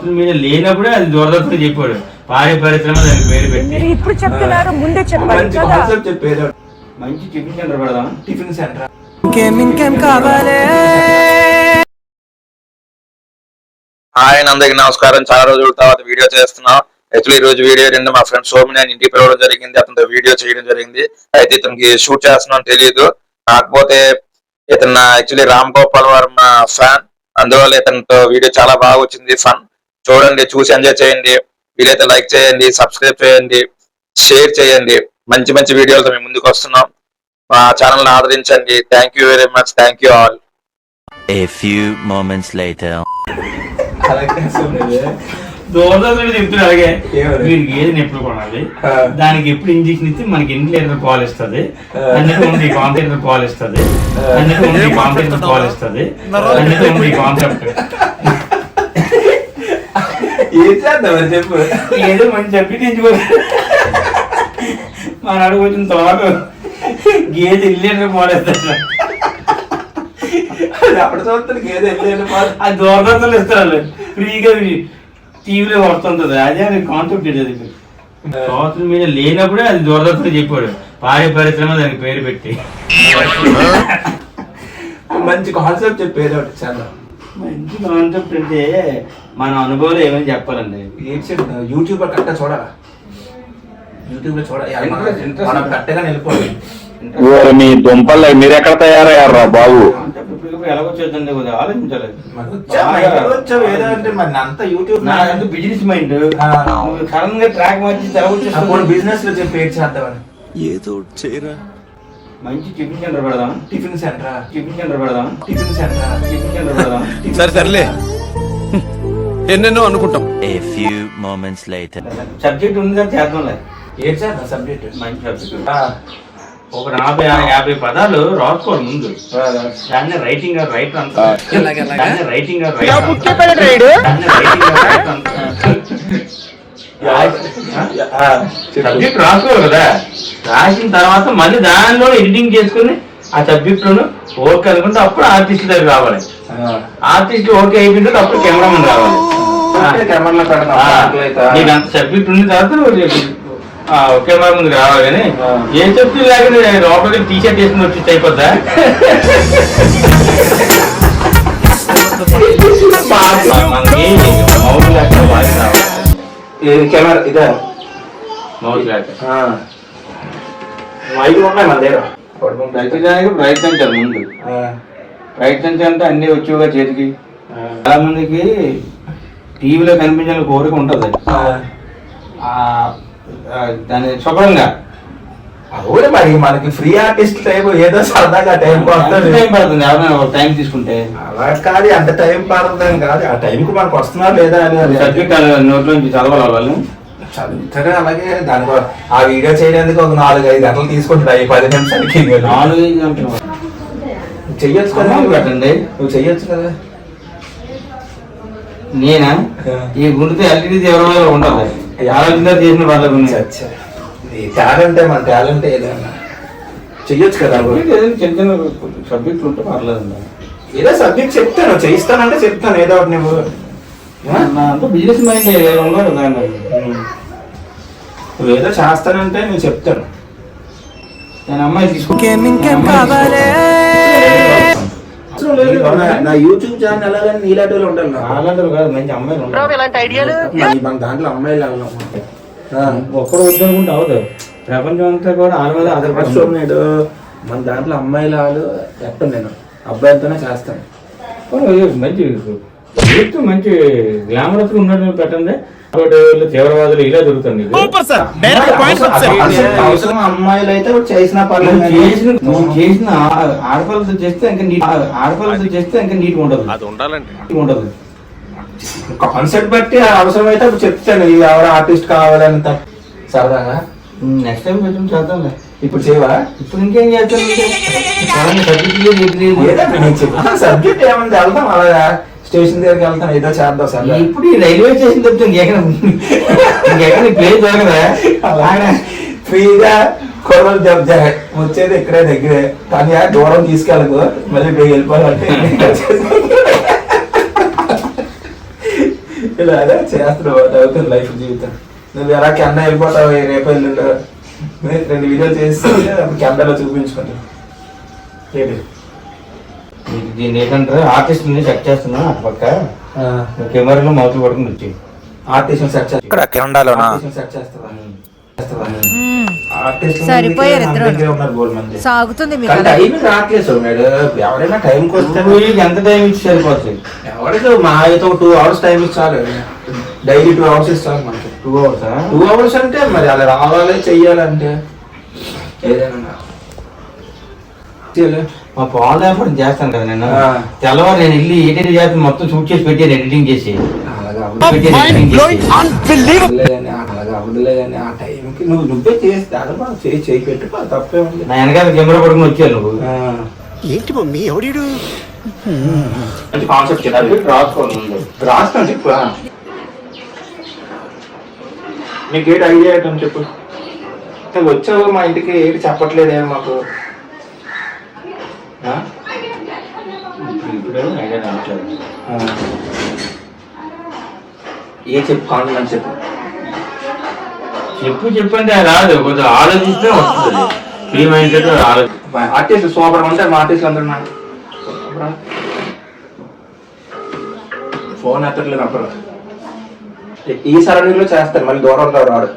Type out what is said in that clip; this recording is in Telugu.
సోషల్ మీడియా లేనప్పుడే అది దూరదర్శన్ చెప్పాడు పాడి పరిశ్రమ దానికి పేరు పెట్టి. ఇప్పుడు చెప్తున్నారు, ముందే చెప్పాలి కదా. చెప్పారు. మంచి టిఫిన్ సెంటర్ పెడదాం. టిఫిన్ సెంటర్ ఇంకేం కావాలి. హాయ్ అందరికి నమస్కారం. చాలా రోజుల తర్వాత వీడియో చేస్తున్నాం. యాక్చువల్లీ ఈ రోజు వీడియో ఏంటంటే మా ఫ్రెండ్ సోమిని అని ఇంటికి పిలవడం జరిగింది. అతనితో వీడియో చేయడం జరిగింది. అయితే ఇతనికి షూట్ చేస్తున్నాం తెలియదు. కాకపోతే ఇతను యాక్చువల్లీ రామ్ గోపాల్ వర్మ ఫ్యాన్. అందువల్ల ఇతనితో వీడియో చాలా బాగా వచ్చింది. ఫన్ చూడండి, చూసి ఎంజాయ్ చేయండి. వీలైతే లైక్ చేయండి, సబ్స్క్రైబ్ చేయండి, షేర్ చేయండి. మంచి మంచి వీడియోలతో మేము ముందుకు వస్తున్నాం. మా ఛానల్ ని ఆదరించండి. Thank you very much. Thank you all. A few moments later. Doordarshan చెప్తున్నా అలాగే వీరికి ఏది ఎప్పుడు కొనాలి, దానికి ఎప్పుడు ఇంజక్షన్ ఇస్తే మనకి ఎన్ని లీటర్ పాలు ఇస్తుంది అన్నట్టు ఉంది కాంపిటేటర్ పాలు ఇస్తుంది అన్నట్టు ఉంది కాంపిటేటర్ పాలు ఇస్తుంది అన్నట్టు ఉంది కాన్సెప్ట్. చెప్పు ఏదో మంచి చెప్పి తెచ్చుకో. మన అడుగు వచ్చిన తోట గేదె ఎన్ని లీటర్ పాలు ఇస్తారు. అప్పుడు చూస్తాను గేదె అది దూరదర్శన్లు ఇస్తారు ఫ్రీగా టీవీలో వస్తుంటది. అదే కాన్సెప్ట్ అది. సోషల్ మీడియా లేనప్పుడే అది దూరదర్శన్ చెప్పాడు పాడి పరిశ్రమ దానికి పేరు పెట్టి. మంచి కాన్సెప్ట్ చెప్పేది ఒకటి చాలా మంచి కాన్సెప్ట్ అంటే మన అనుభవాలు ఏమని చెప్పాలండి. యూట్యూబ్ లో కట్ట చూడాలా, యూట్యూబ్ లో చూడాలి. మనం కట్టగా వెళ్ళిపోవాలి. మీ దుంపలు మీరు ఎక్కడ తయారయ్యారా బాబు? ఎలాగొచ్చేదండి కొద్దిగా ఆలోచించాలి. ఏదో అంటే మరి అంత యూట్యూబ్ నాకంటూ బిజినెస్ మైండ్ సడన్ గా ట్రాక్ మార్చి తెలవచ్చేస్తాను. బిజినెస్ లో చెప్పి ఏడ్ చేద్దామని ఏదో చేయరా. మంచి టిఫిన్ సెంటర్ పెడదాం. టిఫిన్ సెంటర్ టిఫిన్ సెంటర్ పెడదాం. టిఫిన్ సెంటర్ టిఫిన్ సెంటర్ పెడదాం. సర్లే ఎన్నెన్నో అనుకుంటాం. A few moments later. Subject ఉంది కదా చేద్దాంలే. ఏడ్ చేద్దాం సబ్జెక్ట్. మంచి సబ్జెక్ట్. ఒక 40-50 పదాలు రాసుకోవాలి ముందు. దాన్ని రైటింగ్ రైట్ అంటారు. దాన్ని రైటింగ్ సబ్జెక్ట్ రాసుకోవాలి కదా. రాసిన తర్వాత మళ్ళీ దానిలో ఎడిటింగ్ చేసుకుని ఆ సబ్జెక్ట్ లోను ఓకే అనుకుంటే అప్పుడు ఆర్టిస్ట్ దగ్గర రావాలి. ఆర్టిస్ట్ ఓకే అయిపోయింది అప్పుడు కెమెరామెన్ రావాలి. కెమెరాలో పెడతాం. నీకు అంత సబ్జెక్ట్ ఉన్న తర్వాత కెమెరా ముందు రావాలి. కానీ ఏం చెప్తే లేకపోతే లోపలికి టీ షర్ట్ వేసుకుని వచ్చి అయిపోద్దా? మనకి మౌత్ లేక వాయిస్ రావాలి. కెమెరా ఇదే మౌత్ లేక మైక్ ఉన్నాయి మన దగ్గర. ప్రయత్నించాలి ముందు. ప్రయత్నించాలంటే అన్ని వచ్చేగా చేతికి. చాలా మందికి టీవీలో కనిపించాలని కోరిక ఉంటుంది. దాని శుభ్రంగా అవును మరి మనకి ఫ్రీ ఆర్టిస్ట్ టైం ఏదో సరదాగా టైం పడుతుంది. టైం పడుతుంది ఎవరైనా ఒక టైం తీసుకుంటే. అలా కాదు, అంత టైం పడుతుంది కాదు. ఆ టైంకి మనకు వస్తున్నారు లేదా అని సబ్జెక్ట్ నోట్లో నుంచి చదవాలి వాళ్ళు. చదువుతారు. అలాగే దాని ఆ వీడియో చేయడానికి ఒక 4-5 గంటలు తీసుకుంటుంది. 10 నిమిషాలకి 4-5 గంటలు చెయ్యొచ్చు కదా. పెట్టండి, నువ్వు చెయ్యొచ్చు కదా. నేనా ఈ గుండెతో ఎల్ఈడి తీవ్రమైన ఉండదు. ఆలోచన చేసిన వాళ్ళకు టాలెంట్ మన టాలెంట్ ఏదైనా చెయ్యొచ్చు కదా. చిన్న చిన్న సబ్జెక్టులు ఉంటే పర్లేదండి. ఏదో సబ్జెక్ట్ చెప్తాను, చేయిస్తానంటే చెప్తాను ఏదో ఒకటి. నువ్వు అంతా బిజినెస్ మైండ్ ఉండదు కదా. నువ్వు ఏదో చేస్తానంటే నేను చెప్తాను. నేను అమ్మాయి తీసుకుంటే నా యూట్యూబ్ ఛానల్ ఎలాగని నీలాంటి వాళ్ళు ఉండాలి. అలాంటి కాదు, మంచి అమ్మాయిలు ఉంటారు. మన దాంట్లో అమ్మాయిలు ఒక్కడు వద్దనుకుంటే అవదు. ప్రపంచం అంతా కూడా ఆడవాళ్ళు ఆధారపడి మన దాంట్లో అమ్మాయిలు వాళ్ళు ఎప్పుడు నేను అబ్బాయిలతోనే చేస్తాను. మంచి మంచి గ్లామరస్ ఉన్నట్టు పెట్టండి. తీవ్రవాదులు ఇలా దొరుకుతుంది. అవసరం అమ్మాయిలు అయితే చేసిన పర్లేదు. చేసిన ఆడపిల్లతో చేస్తే ఇంకా నీట్ ఉండదు. కాన్సెప్ట్ బట్టి అవసరం అయితే అప్పుడు చెప్తాను. ఇది ఎవరు ఆర్టిస్ట్ కావాలని సరదాగా. నెక్స్ట్ టైం కొంచెం చేద్దాంలే. ఇప్పుడు చేయవా? ఇప్పుడు ఇంకేం చేస్తాను. సబ్జెక్ట్ ఏమంటే వెళ్తాం అలాగా స్టేషన్ దగ్గరికి వెళ్తాం ఏదో చేద్దాం సార్. ఇప్పుడు ఈ రైల్వే స్టేషన్ తప్పితే ఇంకెక్కడ ప్లేస్ దొరకదా? అలాగే ఫ్రీగా కొరలు వచ్చేది ఇక్కడే దగ్గరే. కానీ దూరం తీసుకెళ్ళకు, మళ్ళీ వెళ్ళిపోవాలంటే ఇలా అదే చేస్తున్నావు అవుతుంది లైఫ్ జీవితం. నువ్వు ఎలా కెనడా వెళ్ళిపోతావు రేపు ఎల్లుండో 2 వీడియోలు చేసి అప్పుడు కెనడాలో చూపించుకుంటావు. దీన్ని ఏంటంటే ఆర్టిస్ట్ చెక్ చేస్తున్నా అటు పక్క కెమెరాలో మౌత్ పడుకుని వచ్చి ఆర్టిస్ట్ సెట్ ఇక్కడ కెనడాలోనా సెట్ చేస్తావా? సరిపోయారు ఇద్దరు. సాగుతుంది మీకు టైం రావట్లేదు సోమ్యాడు. ఎవరైనా టైంకి వస్తే ఎంత టైం ఇచ్చి సరిపోతుంది. ఎవరికి మా అయితే 2 hours టైం ఇచ్చాలి. డైలీ 2 hours ఇస్తాను మనకి. 2 hours 2 hours అంటే మరి అలా రావాలి చెయ్యాలంటే ఏదైనా మా పవన్ వ్యాపారం చేస్తాను కదా నేను. ఆ. తెల్లవారు నేను వెళ్ళి ఎడిటింగ్ చేస్తాను, మొత్తం షూట్ చేసి పెట్టాను ఎడిటింగ్ చేసి. అలాగా చేసి అలాగా అవుదులే కానీ ఆ టైంకి నువ్వే చేసి దాదాపు చేయి పెట్టుకో తప్పే ఉంది. నా వెనకాల కెమెరా పడుకుని వచ్చాను నువ్వు. ఏంటి మమ్మీ ఎవడీడు మంచి కాన్సెప్ట్ రాసుకోండి రాసుకోండి చెప్పు. నీకు ఏంటి ఐడియా ఏంటని చెప్పు. వచ్చావు మా ఇంటికి ఏంటి చెప్పట్లేదేమో మాకు. ఇప్పుడు ఐడియా రావట్లేదు. ఏ చెప్పు కాన్ఫిడెన్స్ చెప్పు. చెప్పంటే రాదు, కొంచెం ఆలోచిస్తే వస్తుంది. ఫ్రీ మైండ్ ఆలోచి. ఆర్టిస్ట్ సూపర్ ఉంటారు మా ఆర్టిస్టులు అందరూ. నాకు ఫోన్ ఎత్తట్లేదు అప్పుడు. ఈ సరౌండింగ్ లో చేస్తారు, మళ్ళీ దూరం రాడు.